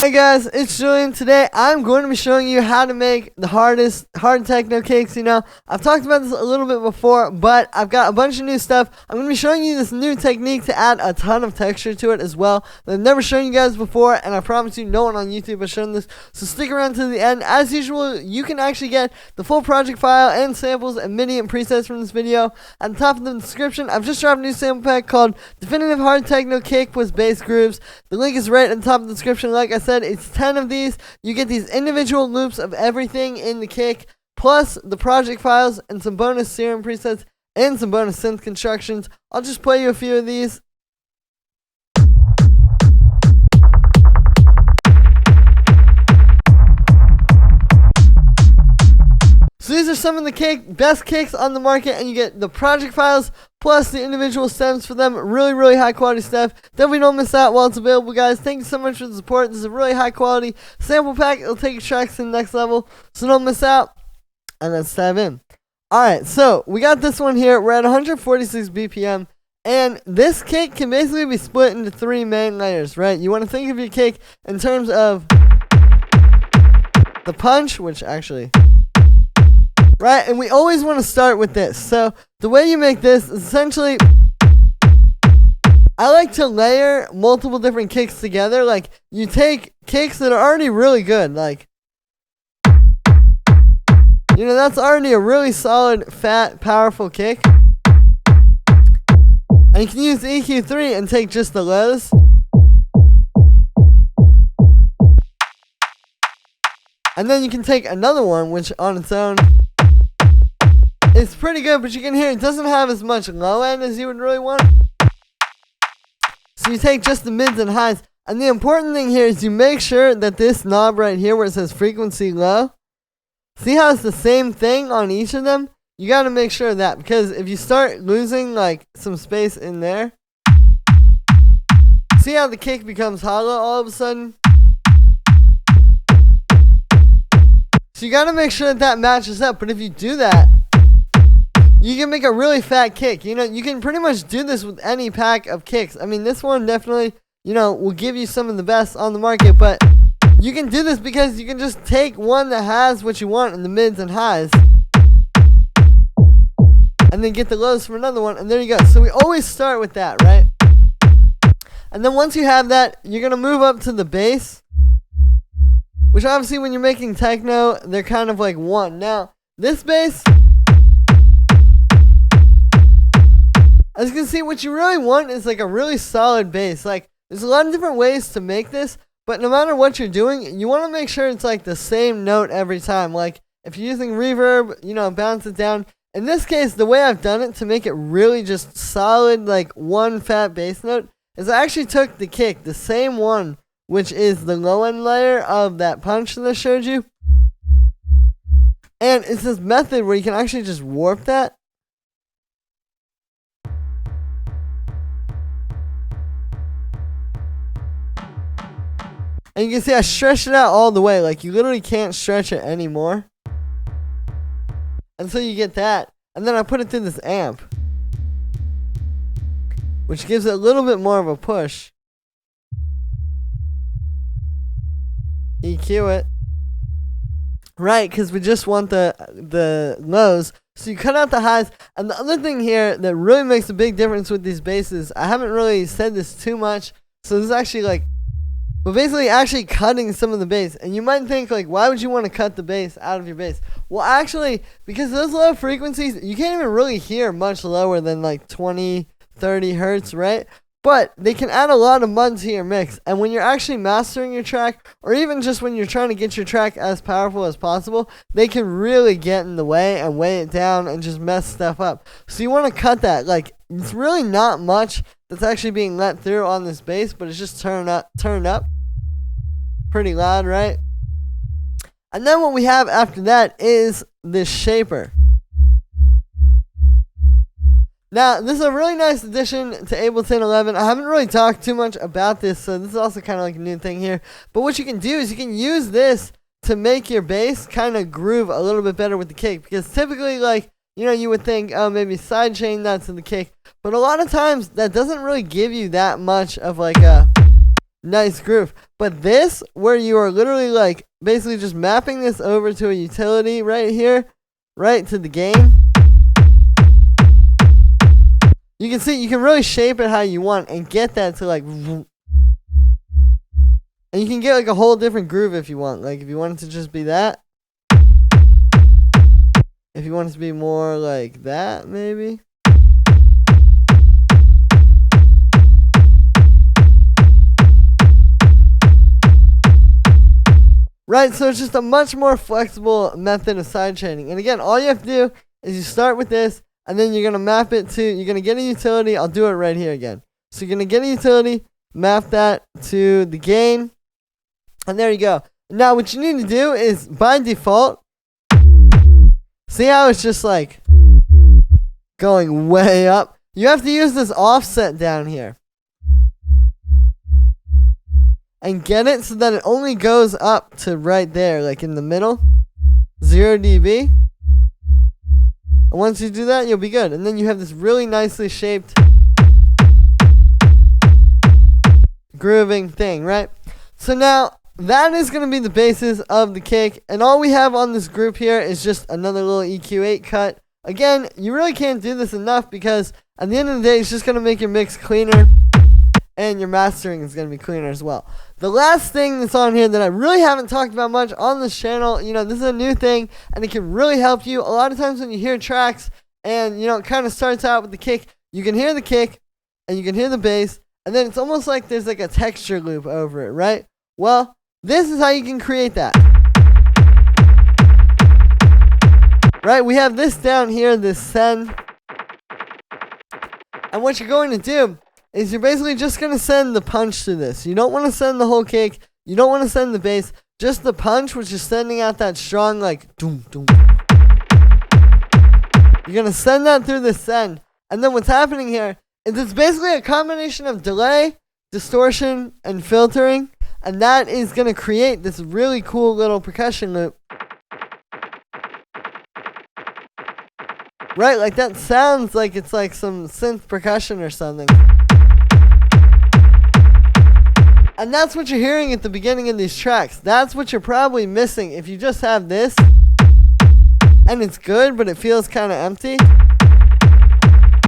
Hi guys, it's Julian. Today I'm going to be showing you how to make the hard techno cakes. I've talked about this a little bit before, but I've got a bunch of new stuff. I'm going to be showing you this new technique to add a ton of texture to it as well that I've never shown you guys before, and I promise you no one on YouTube has shown this, so stick around to the end. As usual, you can actually get the full project file and samples and MIDI and presets from this video. At the top of the description, I've just dropped a new sample pack called Definitive Hard Techno Cake with Bass Grooves. The link is right at the top of the description. Like I said, it's 10 of these. You get these individual loops of everything in the cake, plus the project files and some bonus serum presets and some bonus synth constructions. I'll just play you a few of these. So these are some of the best cakes on the market, and you get the project files plus the individual stems for them. Really high quality stuff. Definitely don't miss out while it's available, guys. Thank you so much for the support. This is a really high quality sample pack. It'll take your tracks to the next level, so don't miss out. And let's dive in. Alright, so we got this one here. We're at 146 BPM. And this cake can basically be split into 3 main layers, right? You want to think of your cake in terms of the punch, which actually... right, and we always want to start with this. So the way you make this is essentially, I like to layer multiple different cakes together. Like, you take cakes that are already really good, like, that's already a really solid, fat, powerful kick. And you can use EQ3 and take just the lows. And then you can take another one, which on its own, it's pretty good, but you can hear it doesn't have as much low end as you would really want. So you take just the mids and highs. And the important thing here is you make sure that this knob right here where it says frequency low, see how it's the same thing on each of them? You got to make sure of that, because if you start losing like some space in there, see how the kick becomes hollow all of a sudden? So you got to make sure that that matches up, but if you do that, you can make a really fat kick. You can pretty much do this with any pack of kicks. I mean, this one definitely, will give you some of the best on the market, but you can do this because you can just take one that has what you want in the mids and highs, and then get the lows for another one, and there you go. So we always start with that, right? And then once you have that, you're going to move up to the bass, which obviously when you're making techno, they're kind of like one. Now, this bass, as you can see, what you really want is like a really solid bass. Like, there's a lot of different ways to make this, but no matter what you're doing, you want to make sure it's like the same note every time. Like, if you're using reverb, bounce it down. In this case, the way I've done it to make it really just solid, like one fat bass note, is I actually took the kick, the same one, which is the low end layer of that punch that I showed you. And it's this method where you can actually just warp that. And you can see I stretched it out all the way. Like, you literally can't stretch it anymore. And so you get that. And then I put it through this amp, which gives it a little bit more of a push. EQ it. Right, because we just want the lows. So you cut out the highs. And the other thing here that really makes a big difference with these basses, I haven't really said this too much, so this is actually like, but basically actually cutting some of the bass. And you might think, like, why would you want to cut the bass out of your bass? Well, actually, because those low frequencies, you can't even really hear much lower than like 20, 30 hertz, right? But they can add a lot of mud to your mix. And when you're actually mastering your track, or even just when you're trying to get your track as powerful as possible, they can really get in the way and weigh it down and just mess stuff up. So you want to cut that. Like, it's really not much that's actually being let through on this bass, but it's just turned up pretty loud, right? And then what we have after that is this shaper. Now, this is a really nice addition to Ableton 11. I haven't really talked too much about this, so this is also kind of like a new thing here. But what you can do is you can use this to make your bass kind of groove a little bit better with the kick. Because typically, like, you would think, oh, maybe sidechain that to the kick. But a lot of times, that doesn't really give you that much of like a nice groove. But this, where you are literally like basically just mapping this over to a utility right here, right to the game. You can see you can really shape it how you want and get that to like, and you can get like a whole different groove if you want. Like if you want it to just be that, if you want it to be more like that, maybe. Right, so it's just a much more flexible method of sidechaining. And again, all you have to do is you start with this, and then you're going to map it to, you're going to get a utility. I'll do it right here again. So you're going to get a utility, map that to the gain, and there you go. Now what you need to do is, by default, see how it's just like going way up? You have to use this offset down here. And get it so that it only goes up to right there, like in the middle, 0 dB. And once you do that, you'll be good. And then you have this really nicely shaped grooving thing, right? So now, that is going to be the basis of the kick. And all we have on this group here is just another little EQ8 cut. Again, you really can't do this enough because at the end of the day, it's just going to make your mix cleaner. And your mastering is going to be cleaner as well. The last thing that's on here that I really haven't talked about much on this channel, you know, this is a new thing, and it can really help you. A lot of times when you hear tracks, and, you know, it kind of starts out with the kick, you can hear the kick, and you can hear the bass, and then it's almost like there's like a texture loop over it, right? Well, this is how you can create that. Right, we have this down here, this send. And what you're going to do is you're basically just going to send the punch to this. You don't want to send the whole kick. You don't want to send the bass. Just the punch, which is sending out that strong, like, doom, doom. You're going to send that through the send. And then what's happening here is it's basically a combination of delay, distortion, and filtering. And that is going to create this really cool little percussion loop. Right, like that sounds like it's like some synth percussion or something. And that's what you're hearing at the beginning of these tracks. That's what you're probably missing if you just have this. And it's good, but it feels kind of empty.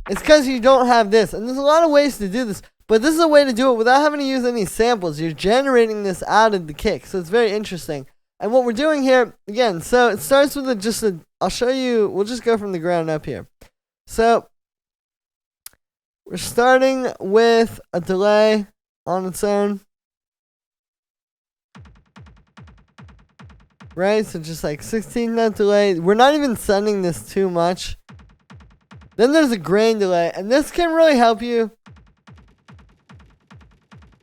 It's because you don't have this. And there's a lot of ways to do this. But this is a way to do it without having to use any samples. You're generating this out of the kick. So it's very interesting. And what we're doing here, again, so it starts with I'll show you, we'll just go from the ground up here. So we're starting with a delay on its own. Right, so just like 16-note delay. We're not even sending this too much. Then there's a grain delay, and this can really help you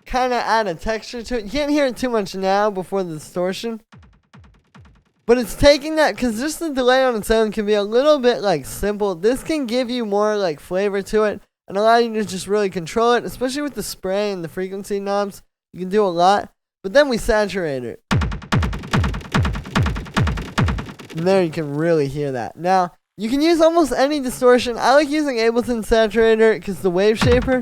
kind of add a texture to it. You can't hear it too much now before the distortion. But it's taking that, because just the delay on its own can be a little bit like simple. This can give you more like flavor to it and allow you to just really control it, especially with the spray and the frequency knobs. You can do a lot. But then we saturate it. And there you can really hear that. Now, you can use almost any distortion. I like using Ableton Saturator because the wave shaper.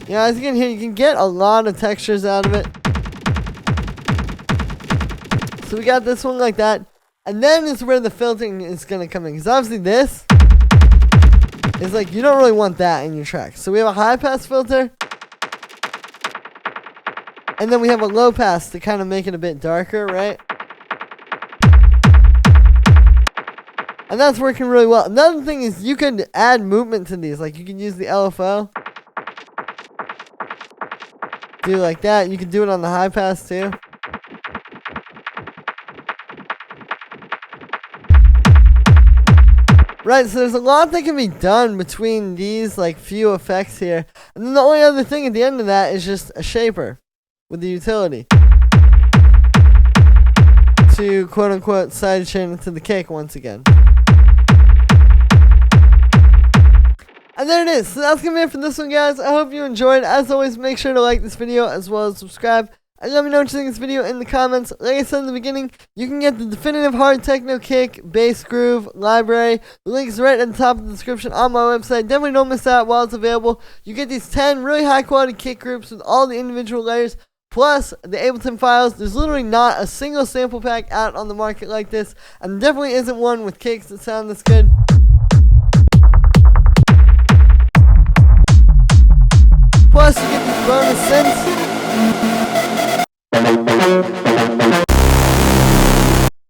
Yeah, as you can hear, you can get a lot of textures out of it. So we got this one like that. And then is where the filtering is going to come in. Because obviously this is like, you don't really want that in your track. So we have a high pass filter. And then we have a low pass to kind of make it a bit darker, right? And that's working really well. Another thing is you could add movement to these. Like you can use the LFO. Do like that. You can do it on the high pass too. Right, so there's a lot that can be done between these like few effects here. And then the only other thing at the end of that is just a shaper with the utility to quote unquote sidechain into the kick once again. And there it is. So that's gonna be it for this one, guys. I hope you enjoyed. As always, make sure to like this video as well as subscribe. And let me know what you think of this video in the comments. Like I said in the beginning, you can get the definitive hard techno kick, bass groove, library. The link is right at the top of the description on my website. Definitely don't miss out while it's available. You get these 10 really high quality kick groups with all the individual layers, plus the Ableton files. There's literally not a single sample pack out on the market like this, and there definitely isn't one with kicks that sound this good. Plus, you get these bonus synths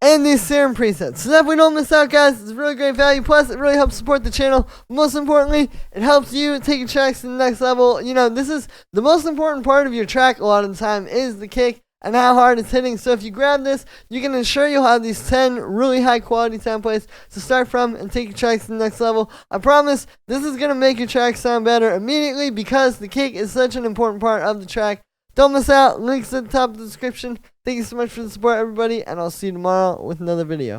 and these serum presets. So definitely don't miss out, guys. It's really great value. Plus, it really helps support the channel. Most importantly, it helps you take your tracks to the next level. You know, this is the most important part of your track a lot of the time is the kick and how hard it's hitting. So if you grab this, you can ensure you'll have these 10 really high quality templates to start from and take your tracks to the next level. I promise this is going to make your track sound better immediately because the kick is such an important part of the track. Don't miss out. Links at the top of the description. Thank you so much for the support, everybody, and I'll see you tomorrow with another video.